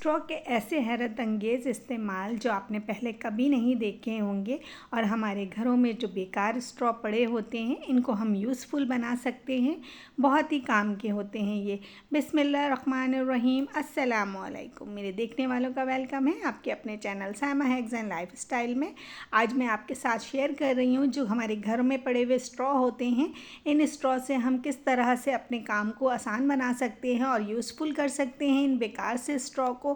Straw के ऐसे हैरत अंगेज़ इस्तेमाल जो आपने पहले कभी नहीं देखे होंगे और हमारे घरों में जो बेकार स्ट्रॉ पड़े होते हैं इनको हम यूज़फुल बना सकते हैं। बहुत ही काम के होते हैं ये। बिस्मिल्लाहिर्रहमानिर्रहीम, अस्सलाम वालेकुम। मेरे देखने वालों का वेलकम है आपके अपने channel Saima hacks and lifestyle में। आज मैं आपके साथ शेयर कर रही हूँ जो हमारे घर में पड़े हुए स्ट्रॉ होते हैं, इन स्ट्रॉ से हम किस तरह से अपने काम को आसान बना सकते हैं और यूज़फुल कर सकते हैं इन बेकार से स्ट्रॉ को।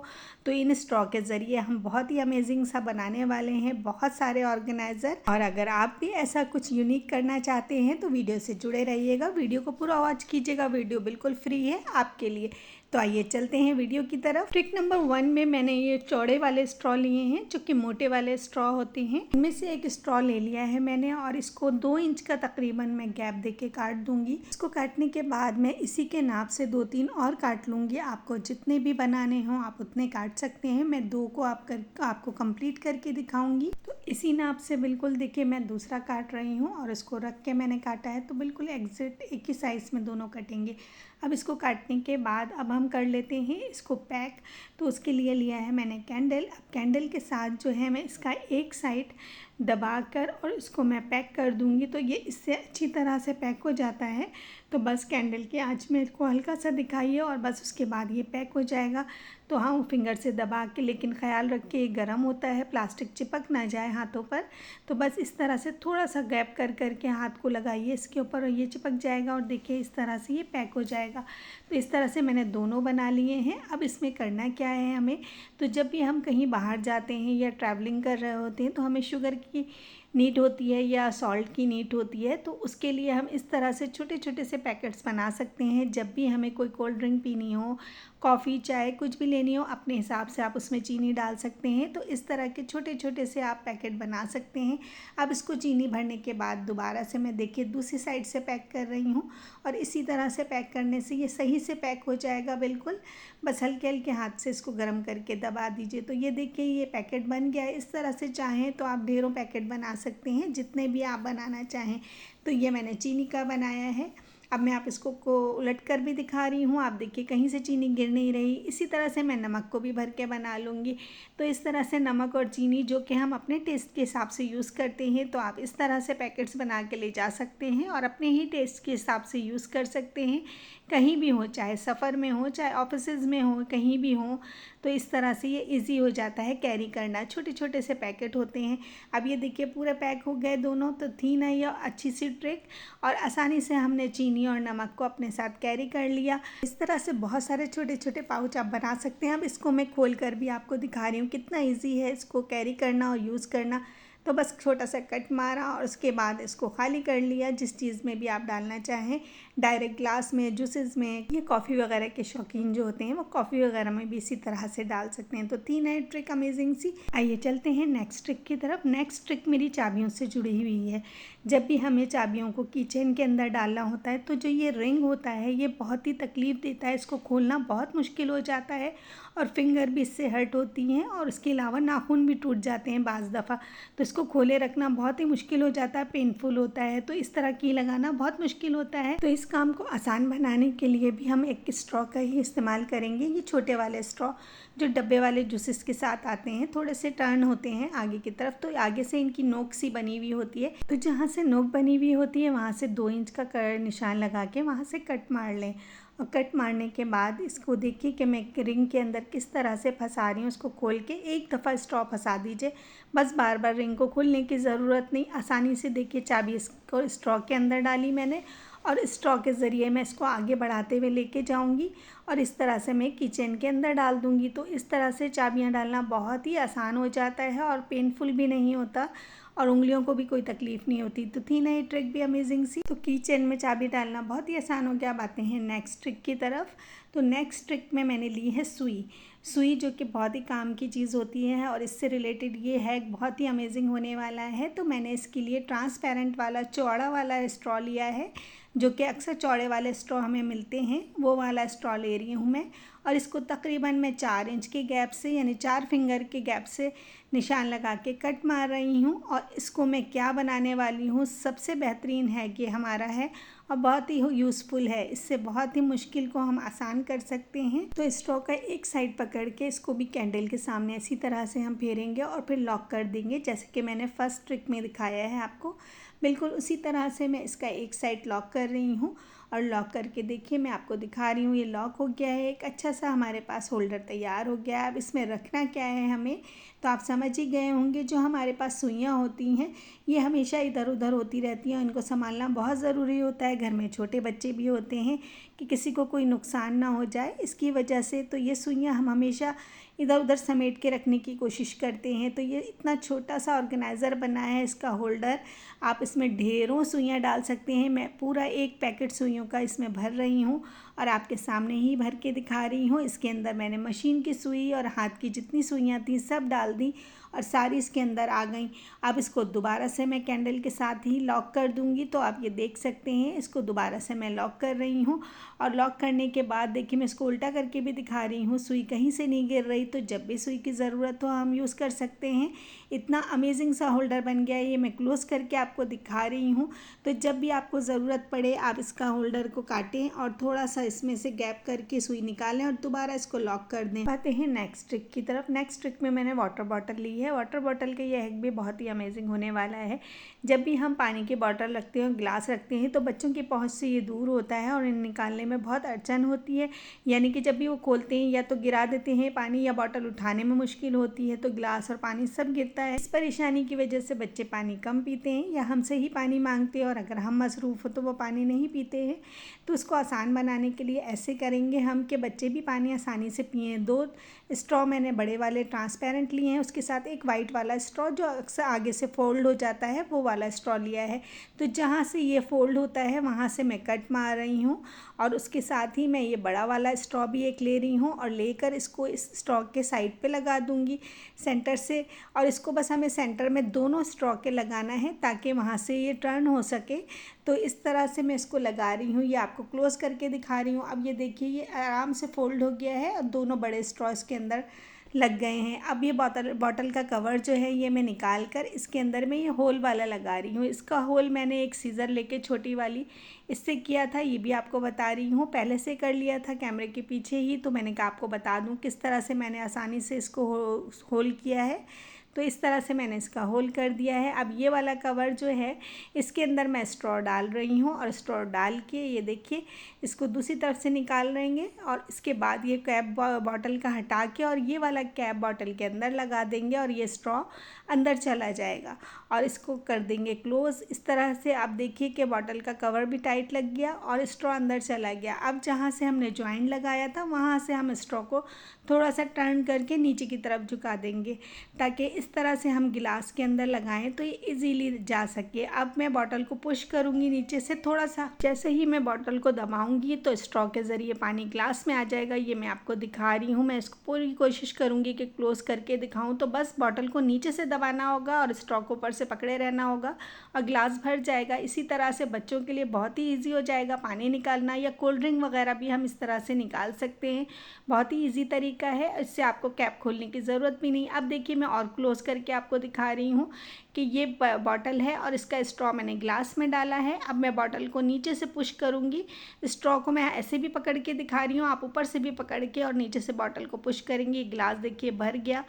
तो इन स्ट्रॉ के ज़रिए हम बहुत ही अमेजिंग सा बनाने वाले हैं बहुत सारे ऑर्गेनाइज़र। और अगर आप भी ऐसा कुछ यूनिक करना चाहते हैं तो वीडियो से जुड़े रहिएगा, वीडियो को पूरा वॉच कीजिएगा, वीडियो बिल्कुल फ्री है आपके लिए। तो आइए चलते हैं वीडियो की तरफ। ट्रिक नंबर 1 में मैंने ये चौड़े वाले स्ट्रॉ लिए हैं जो कि मोटे वाले स्ट्रॉ होते हैं। इनमें से एक स्ट्रॉ ले लिया है मैंने और इसको 2 इंच का तकरीबन मैं गैप देके काट दूंगी। इसको काटने के बाद मैं इसी के नाप से 2-3 और काट लूंगी। आपको जितने भी बनाने हों आप उतने काट सकते हैं। मैं 2 को आपको कंप्लीट करके दिखाऊंगी। तो इसी नाप से बिल्कुल देखिए मैं दूसरा काट रही हूँ और इसको रख के मैंने काटा है, तो बिल्कुल एग्जैक्ट एक ही साइज़ में दोनों कटेंगे। अब इसको काटने के बाद अब हम कर लेते हैं इसको पैक। तो उसके लिए लिया है मैंने कैंडल। अब कैंडल के साथ जो है मैं इसका एक साइड दबाकर और इसको मैं पैक कर दूंगी, तो ये इससे अच्छी तरह से पैक हो जाता है। तो बस कैंडल की आंच में इसको हल्का सा दिखाइए और बस उसके बाद ये पैक हो जाएगा। तो हाँ, फिंगर से दबा के, लेकिन ख़याल रखिए ये गर्म होता है, प्लास्टिक चिपक ना जाए हाथों पर। तो बस इस तरह से थोड़ा सा गैप कर करके हाथ को लगाइए इसके ऊपर और ये चिपक जाएगा और देखिए इस तरह से ये पैक हो जाएगा। तो इस तरह से मैंने दोनों बना लिए हैं। अब इसमें करना क्या है हमें, तो जब भी हम कहीं बाहर जाते हैं या ट्रैवलिंग कर रहे होते हैं तो हमें शुगर की नीड होती है या सॉल्ट की नीड होती है। तो उसके लिए हम इस तरह से छोटे छोटे से पैकेट्स बना सकते हैं। जब भी हमें कोई कोल्ड ड्रिंक पीनी हो, कॉफ़ी, चाय कुछ भी लेनी हो, अपने हिसाब से आप उसमें चीनी डाल सकते हैं। तो इस तरह के छोटे छोटे से आप पैकेट बना सकते हैं। अब इसको चीनी भरने के बाद दोबारा से मैं देखिए दूसरी साइड से पैक कर रही हूँ और इसी तरह से पैक करने से ये सही से पैक हो जाएगा बिल्कुल। बस हल्के हल्के हाथ से इसको गर्म करके दबा दीजिए। तो ये देखिए ये पैकेट बन गया है। इस तरह से चाहें तो आप ढेरों पैकेट बना सकते हैं, जितने भी आप बनाना चाहें। तो ये मैंने चीनी का बनाया है। अब मैं आप इसको उलट कर भी दिखा रही हूँ। आप देखिए कहीं से चीनी गिर नहीं रही। इसी तरह से मैं नमक को भी भर के बना लूँगी। तो इस तरह से नमक और चीनी जो कि हम अपने टेस्ट के हिसाब से यूज़ करते हैं, तो आप इस तरह से पैकेट्स बना के ले जा सकते हैं और अपने ही टेस्ट के हिसाब से यूज़ कर सकते हैं। कहीं भी हो, चाहे सफ़र में हो, चाहे ऑफिसेज़ में हो, कहीं भी हो। तो इस तरह से ये इजी हो जाता है कैरी करना। छोटे छोटे से पैकेट होते हैं। अब ये देखिए पूरे पैक हो गए दोनों। तो थी ना ये अच्छी सी ट्रिक, और आसानी से हमने चीनी और नमक को अपने साथ कैरी कर लिया। इस तरह से बहुत सारे छोटे छोटे पाउच आप बना सकते हैं। अब इसको मैं खोल कर भी आपको दिखा रही हूँ कितना ईजी है इसको कैरी करना और यूज़ करना। तो बस छोटा सा कट मारा और उसके बाद इसको खाली कर लिया, जिस चीज़ में भी आप डालना चाहें, डायरेक्ट ग्लास में, जूसेस में। ये कॉफ़ी वगैरह के शौकीन जो होते हैं वो कॉफ़ी वगैरह में भी इसी तरह से डाल सकते हैं। तो 3 नई ट्रिक अमेजिंग सी। आइए चलते हैं नेक्स्ट ट्रिक की तरफ। नेक्स्ट ट्रिक मेरी चाबियों से जुड़ी हुई है। जब भी हमें चाबियों को कीचेन के अंदर डालना होता है तो जो ये रिंग होता है ये बहुत ही तकलीफ़ देता है। इसको खोलना बहुत मुश्किल हो जाता है और फिंगर भी इससे हर्ट होती हैं और उसके अलावा नाखून भी टूट जाते हैं बाज़ दफ़ा। तो इसको खोले रखना बहुत ही मुश्किल हो जाता है, पेनफुल होता है। तो इस तरह की लगाना बहुत मुश्किल होता है। तो इस काम को आसान बनाने के लिए भी हम एक स्ट्रॉ का ही इस्तेमाल करेंगे। ये छोटे वाले स्ट्रॉ जो डब्बे वाले जूसेस के साथ आते हैं, थोड़े से टर्न होते हैं आगे की तरफ। तो आगे से इनकी नोक सी बनी हुई होती है। तो जहाँ से नोक बनी हुई होती है वहाँ से 2 इंच का निशान लगा के वहाँ से कट मार लें। और कट मारने के बाद इसको देखिए कि मैं रिंग के अंदर किस तरह से फंसा रही हूँ। उसको खोल के एक दफ़ा स्ट्रॉ फंसा दीजिए, बस बार बार रिंग को खोलने की ज़रूरत नहीं। आसानी से देखिए चाबी इसको स्ट्रॉ के अंदर डाली मैंने और स्ट्रॉ के ज़रिए मैं इसको आगे बढ़ाते हुए लेके जाऊंगी और इस तरह से मैं किचन के अंदर डाल दूंगी। तो इस तरह से चाबियां डालना बहुत ही आसान हो जाता है और पेनफुल भी नहीं होता और उंगलियों को भी कोई तकलीफ़ नहीं होती। तो थी ना ये ट्रिक भी अमेजिंग सी। तो किचन में चाबी डालना बहुत ही आसान हो गया। अब आते हैं नेक्स्ट ट्रिक की तरफ। तो नेक्स्ट ट्रिक में मैंने ली है सुई जो कि बहुत ही काम की चीज़ होती है और इससे रिलेटेड ये है बहुत ही अमेजिंग होने वाला है। तो मैंने इसके लिए ट्रांसपेरेंट वाला चौड़ा वाला स्ट्रॉ लिया है, जो कि अक्सर चौड़े वाले स्ट्रॉ हमें मिलते हैं, वो वाला स्ट्रॉ ले रही हूँ मैं। और इसको तकरीबन मैं 4 इंच के गैप से, यानी 4 फिंगर के गैप से निशान लगा के कट मार रही हूँ। और इसको मैं क्या बनाने वाली हूँ, सबसे बेहतरीन है कि हमारा है और बहुत ही यूज़फुल है। इससे बहुत ही मुश्किल को हम आसान कर सकते हैं। तो स्ट्रॉ का एक साइड पकड़ के इसको भी कैंडल के सामने इसी तरह से हम फेरेंगे और फिर लॉक कर देंगे, जैसे कि मैंने फर्स्ट ट्रिक में दिखाया है आपको। बिल्कुल उसी तरह से मैं इसका एक साइड लॉक कर रही हूँ और लॉक करके देखिए मैं आपको दिखा रही हूँ, ये लॉक हो गया है। एक अच्छा सा हमारे पास होल्डर तैयार हो गया है। अब इसमें रखना क्या है हमें, तो आप समझ ही गए होंगे। जो हमारे पास सुइयाँ होती हैं ये हमेशा इधर उधर होती रहती हैं, इनको संभालना बहुत ज़रूरी होता है। घर में छोटे बच्चे भी होते हैं कि किसी को कोई नुकसान ना हो जाए इसकी वजह से। तो ये सुइयाँ हम हमेशा इधर उधर समेट के रखने की कोशिश करते हैं। तो ये इतना छोटा सा ऑर्गेनाइज़र बना है इसका होल्डर, आप इसमें ढेरों सुइयाँ डाल सकते हैं। मैं पूरा एक पैकेट सुइयों का इसमें भर रही हूँ और आपके सामने ही भर के दिखा रही हूँ। इसके अंदर मैंने मशीन की सुई और हाथ की जितनी सुइयाँ थी सब डाल दी और सारी इसके अंदर आ गई। अब इसको दोबारा से मैं कैंडल के साथ ही लॉक कर दूँगी। तो आप ये देख सकते हैं इसको दोबारा से मैं लॉक कर रही हूँ और लॉक करने के बाद देखिए मैं इसको उल्टा करके भी दिखा रही हूँ, सुई कहीं से नहीं गिर रही। तो जब भी सुई की ज़रूरत हो हम यूज़ कर सकते हैं। इतना अमेजिंग सा होल्डर बन गया है, ये मैं क्लोज़ करके आपको दिखा रही हूँ। तो जब भी आपको ज़रूरत पड़े आप इसका होल्डर को काटें और थोड़ा सा इसमें से गैप करके सुई निकालें और दोबारा इसको लॉक कर दें। आते हैं नेक्स्ट ट्रिक की तरफ। नेक्स्ट ट्रिक में मैंने वाटर बॉटल ली है। वाटर बॉटल का ये हैक भी बहुत ही अमेजिंग होने वाला है। जब भी हम पानी की बॉटल रखते हैं, ग्लास रखते हैं, तो बच्चों की पहुँच से ये दूर होता है और इन्हें निकालने में बहुत अड़चन होती है। यानी कि जब भी वो खोलते हैं या तो गिरा देते हैं पानी या बॉटल उठाने में मुश्किल होती है, तो ग्लास और पानी सब गिरता है। इस परेशानी की वजह से बच्चे पानी कम पीते हैं या हमसे ही पानी मांगते हैं और अगर हम मसरूफ़ हो तो वो पानी नहीं पीते हैं। तो उसको आसान बनाने के लिए ऐसे करेंगे हम कि बच्चे भी पानी आसानी से पिएँ। 2 स्ट्रॉ मैंने बड़े वाले ट्रांसपेरेंट लिए हैं, उसके साथ एक वाइट वाला स्ट्रॉ जो अक्सर आगे से फोल्ड हो जाता है वो वाला स्ट्रॉ लिया है। तो जहाँ से ये फोल्ड होता है वहाँ से मैं कट मार रही हूँ और उसके साथ ही मैं ये बड़ा वाला स्ट्रॉ भी एक ले रही हूँ और लेकर इसको इस स्ट्रॉ के साइड पे लगा दूँगी सेंटर से। और इसको बस हमें सेंटर में दोनों स्ट्रॉ के लगाना है ताकि वहाँ से ये टर्न हो सके। तो इस तरह से मैं इसको लगा रही हूँ, ये आपको क्लोज़ करके दिखा रही हूँ। अब ये देखिए ये आराम से फोल्ड हो गया है और दोनों बड़े स्ट्रॉ इसके अंदर लग गए हैं। अब ये बॉटल का कवर जो है ये मैं निकाल कर इसके अंदर मैं ये होल वाला लगा रही हूँ। इसका होल मैंने एक सीज़र लेके छोटी वाली इससे किया था, ये भी आपको बता रही हूँ। पहले से कर लिया था कैमरे के पीछे ही, तो मैंने कहा आपको बता दूँ किस तरह से मैंने आसानी से इसको होल किया है। तो इस तरह से मैंने इसका होल कर दिया है। अब ये वाला कवर जो है इसके अंदर मैं स्ट्रॉ डाल रही हूँ और स्ट्रॉ डाल के ये देखिए इसको दूसरी तरफ से निकाल लेंगे और इसके बाद ये कैप बॉटल का हटा के और ये वाला कैप बॉटल के अंदर लगा देंगे और ये स्ट्रॉ अंदर चला जाएगा और इसको कर देंगे क्लोज़। इस तरह से आप देखिए कि बॉटल का कवर भी टाइट लग गया और स्ट्रॉ अंदर चला गया। अब जहाँ से हमने जॉइंट लगाया था वहाँ से हम स्ट्रॉ को थोड़ा सा टर्न करके नीचे की तरफ झुका देंगे ताकि इस तरह से हम गिलास के अंदर लगाएं तो ये इजीली जा सके। अब मैं बॉटल को पुश करूँगी नीचे से थोड़ा सा, जैसे ही मैं बॉटल को दबाऊँगी तो स्ट्रॉ के ज़रिए पानी ग्लास में आ जाएगा। ये मैं आपको दिखा रही हूँ, मैं इसको पूरी कोशिश करूँगी कि क्लोज़ करके दिखाऊँ। तो बस बॉटल को नीचे से दबाना होगा और स्ट्रॉ को ऊपर से पकड़े रहना होगा और ग्लास भर जाएगा। इसी तरह से बच्चों के लिए बहुत ही ईजी हो जाएगा पानी निकालना, या कोल्ड ड्रिंक वगैरह भी हम इस तरह से निकाल सकते हैं। बहुत ही ईजी तरीका है, इससे आपको कैप खोलने की ज़रूरत भी नहीं। अब देखिए मैं और क्लोज़ करके आपको दिखा रही हूँ कि ये बॉटल है और इसका स्ट्रॉ मैंने ग्लास में डाला है। अब मैं बॉटल को नीचे से पुश करूँगी, स्ट्रॉ को मैं ऐसे भी पकड़ के दिखा रही हूँ, आप ऊपर से भी पकड़ के और नीचे से बॉटल को पुश करेंगे। ग्लास देखिए भर गया।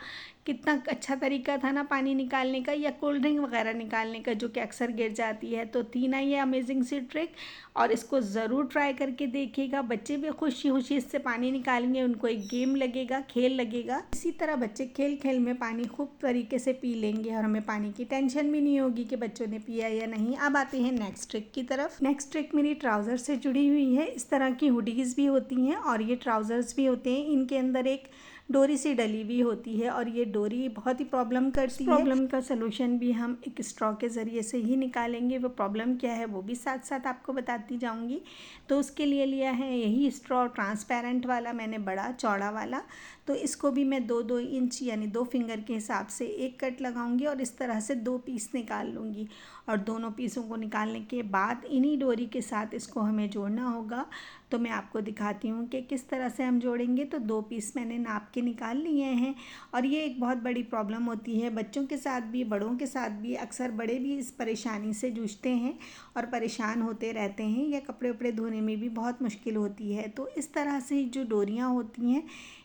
कितना अच्छा तरीका था ना पानी निकालने का या कोल्ड ड्रिंक वगैरह निकालने का जो कि अक्सर गिर जाती है। तो थी ना ये अमेजिंग सी ट्रिक, और इसको ज़रूर ट्राई करके देखिएगा। बच्चे भी खुशी खुशी इससे पानी निकालेंगे, उनको एक गेम लगेगा, खेल लगेगा। इसी तरह बच्चे खेल खेल में पानी खूब तरीके से पी लेंगे और हमें पानी की टेंशन भी नहीं होगी कि बच्चों ने पिया या नहीं। अब आते हैं नेक्स्ट ट्रिक की तरफ। नेक्स्ट ट्रिक मेरी ट्राउज़र से जुड़ी हुई है। इस तरह की हुडीज़ भी होती हैं और ये ट्राउज़र्स भी होते हैं, इनके अंदर एक डोरी सी डली हुई होती है और ये डोरी बहुत ही प्रॉब्लम करती है। प्रॉब्लम का सलूशन भी हम एक स्ट्रॉ के ज़रिए से ही निकालेंगे। वो प्रॉब्लम क्या है वो भी साथ साथ आपको बताती जाऊंगी। तो उसके लिए लिया है यही स्ट्रॉ ट्रांसपेरेंट वाला, मैंने बड़ा चौड़ा वाला। तो इसको भी मैं 2-2 इंच यानी 2 फिंगर के हिसाब से एक कट लगाऊंगी और इस तरह से 2 पीस निकाल लूँगी। और दोनों पीसों को निकालने के बाद इन्हीं डोरी के साथ इसको हमें जोड़ना होगा। तो मैं आपको दिखाती हूँ कि किस तरह से हम जोड़ेंगे। तो 2 पीस मैंने नाप के निकाल लिए हैं और ये एक बहुत बड़ी प्रॉब्लम होती है बच्चों के साथ भी, बड़ों के साथ भी। अक्सर बड़े भी इस परेशानी से जूझते हैं और परेशान होते रहते हैं, या कपड़े उपड़े धोने में भी बहुत मुश्किल होती है। तो इस तरह से जो डोरियाँ होती हैं,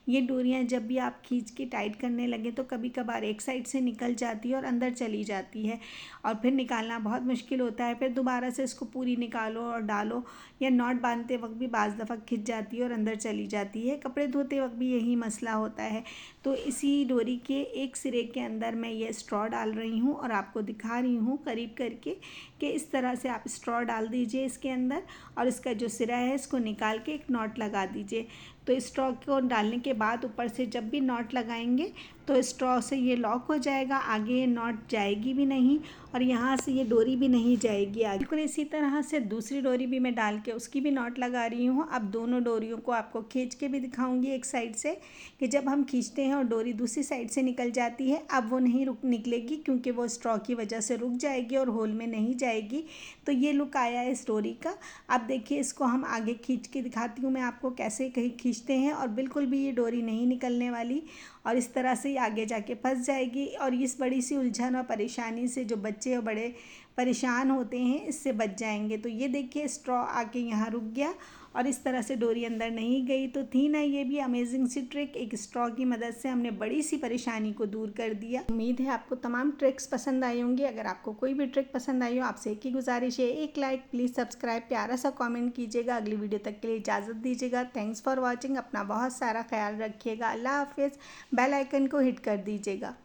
ये डोरियाँ जब भी आप खींच के टाइट करने लगे तो कभी कभार एक साइड से निकल जाती है और अंदर चली जाती है, और फिर निकालना बहुत मुश्किल होता है। फिर दोबारा से इसको पूरी निकालो और डालो, या नॉट बांधते वक्त भी बाज़ दफ़ा खिंच जाती है और अंदर चली जाती है। कपड़े धोते वक्त भी यही मसला होता है। तो इसी डोरी के एक सिरे के अंदर मैं ये स्ट्रॉ डाल रही हूँ और आपको दिखा रही हूँ करीब करके कि इस तरह से आप स्ट्रॉ डाल दीजिए इसके अंदर, और इसका जो सिरा है इसको निकाल के एक नॉट लगा दीजिए। तो स्ट्रॉ को डालने के बाद ऊपर से जब भी नॉट लगाएंगे तो स्ट्रॉ से ये लॉक हो जाएगा, आगे ये नॉट जाएगी भी नहीं और यहाँ से ये डोरी भी नहीं जाएगी आगे। बिल्कुल इसी तरह से दूसरी डोरी भी मैं डाल के उसकी भी नॉट लगा रही हूँ। अब दोनों डोरियों को आपको खींच के भी दिखाऊंगी एक साइड से, कि जब हम खींचते हैं और डोरी दूसरी साइड से निकल जाती है, अब वो नहीं निकलेगी क्योंकि वो स्ट्रॉ की वजह से रुक जाएगी और होल में नहीं जाएगी। तो ये लुक आया है इस डोरी का। अब देखिए इसको हम आगे खींच के दिखाती हूँ मैं आपको कैसे कहीं खींचते हैं, और बिल्कुल भी ये डोरी नहीं निकलने वाली और इस तरह से आगे जाके फंस जाएगी। और इस बड़ी सी उलझन और परेशानी से जो बच्चे और बड़े परेशान होते हैं इससे बच जाएंगे। तो ये देखिए स्ट्रॉ आके यहाँ रुक गया और इस तरह से डोरी अंदर नहीं गई। तो थी ना ये भी अमेजिंग सी ट्रिक, एक स्ट्रॉ की मदद से हमने बड़ी सी परेशानी को दूर कर दिया। उम्मीद है आपको तमाम ट्रिक्स पसंद आई होंगी। अगर आपको कोई भी ट्रिक पसंद आई हो, आपसे एक ही गुजारिश है, एक लाइक, प्लीज़ सब्सक्राइब, प्यारा सा कमेंट कीजिएगा। अगली वीडियो तक के लिए इजाज़त दीजिएगा। Thanks for watching. अपना बहुत सारा ख्याल रखिएगा। अल्लाह हाफिज़। बेल आइकन को हिट कर दीजिएगा।